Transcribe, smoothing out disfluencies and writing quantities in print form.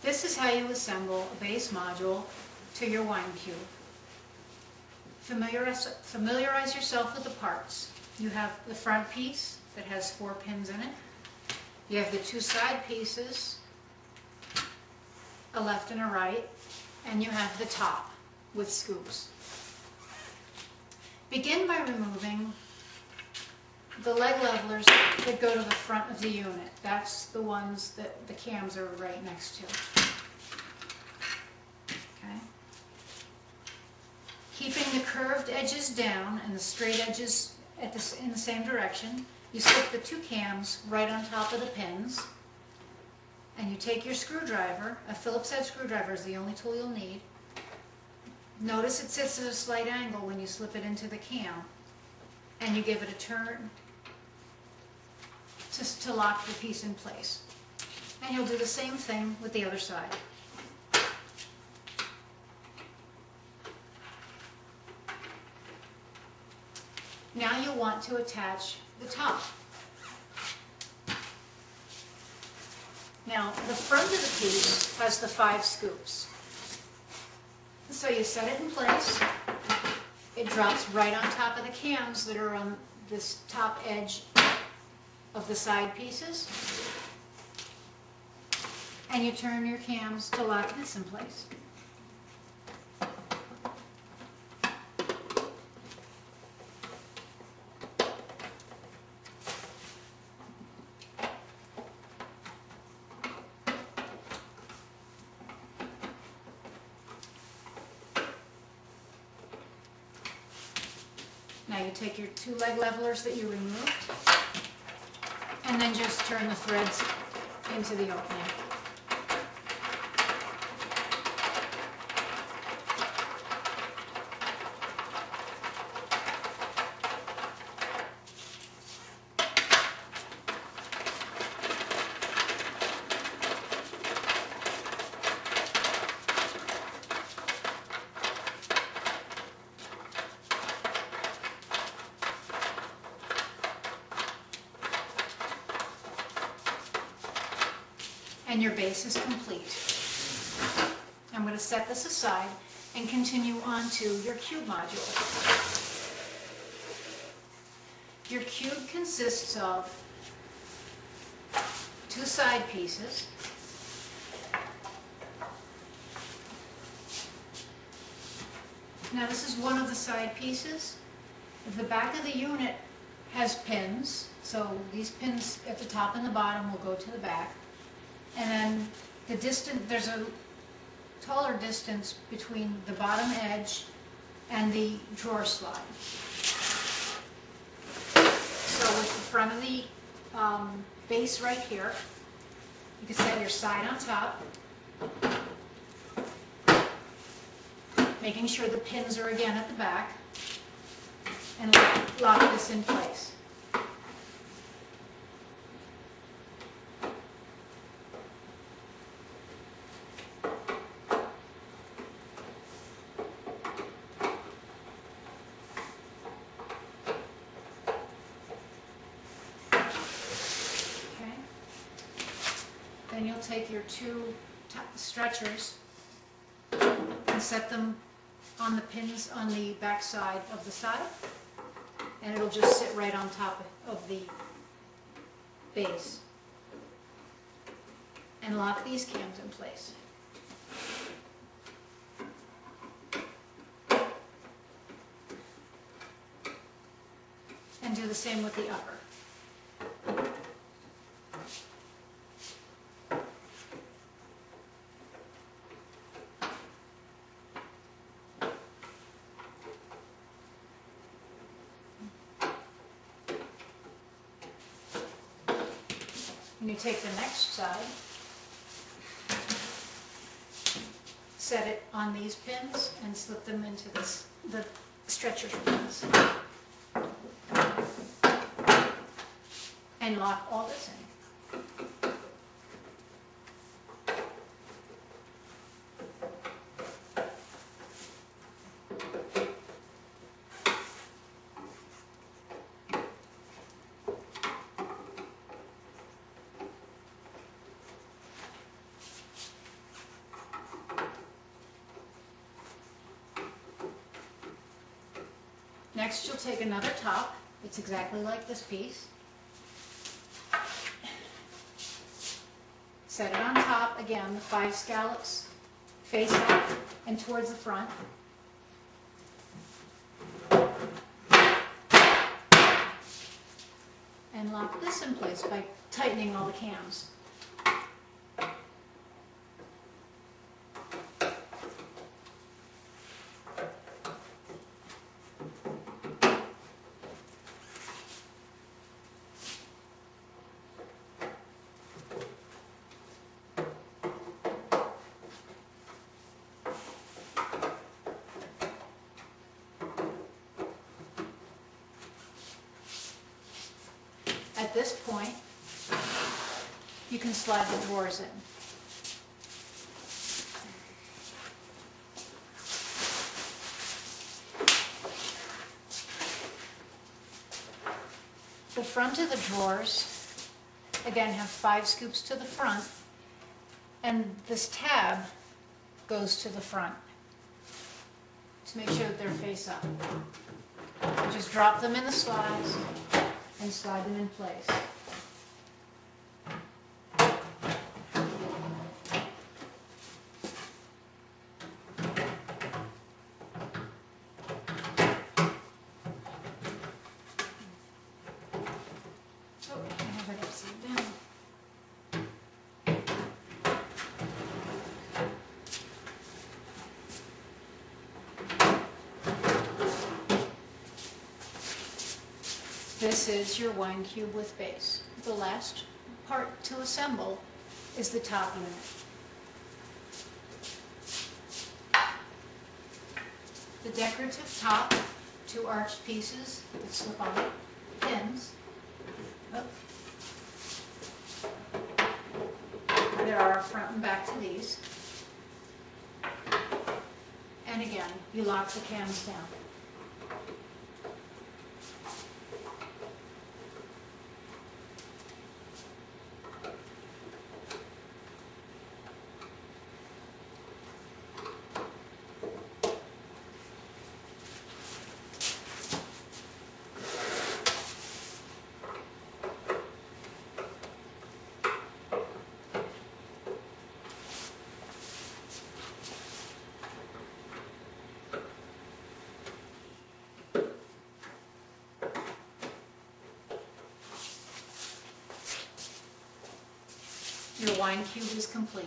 This is how you assemble a base module to your wine cube. Familiarize yourself with the parts. You have the front piece that has 4 pins in it. You have the 2 side pieces, a left and a right, and you have the top with scoops. Begin by removing the leg levelers that go to the front of the unit. That's the ones that the cams are right next to. Okay. Keeping the curved edges down and the straight edges in the same direction, you slip the 2 cams right on top of the pins, and you take your screwdriver. A Phillips head screwdriver is the only tool you'll need. Notice it sits at a slight angle when you slip it into the cam, and you give it a turn to lock the piece in place. And you'll do the same thing with the other side. Now you'll want to attach the top. Now the front of the piece has the 5 scoops. So you set it in place. It drops right on top of the cams that are on this top edge of the side pieces. And you turn your cams to lock this in place. Now you take your 2 leg levelers that you removed, and then just turn the threads into the opening. And your base is complete. I'm going to set this aside and continue on to your cube module. Your cube consists of 2 side pieces, now this is one of the side pieces. The back of the unit has pins, so these pins at the top and the bottom will go to the back. And then the distance, there's a taller distance between the bottom edge and the drawer slide. So with the front of the base right here, you can set your side on top, making sure the pins are again at the back, and lock this in place. Then you'll take your 2 stretchers and set them on the pins on the back side of the side, and it'll just sit right on top of the base. And lock these cams in place. And do the same with the upper. And you take the next side, set it on these pins, and slip them into the stretcher pins. And lock all this in. Next you'll take another top. It's exactly like this piece. Set it on top, again, the 5 scallops face up and towards the front. And lock this in place by tightening all the cams. At this point, you can slide the drawers in. The front of the drawers, again, have 5 scoops to the front, and this tab goes to the front to make sure that they're face up. Just drop them in the slides and slide them in place. Oh, I have it upside down. This is your wine cube with base. The last part to assemble is the top unit. The decorative top, 2 arched pieces that slip on pins. Oh. There are a front and back to these. And again, you lock the cams down. Your wine cube is complete.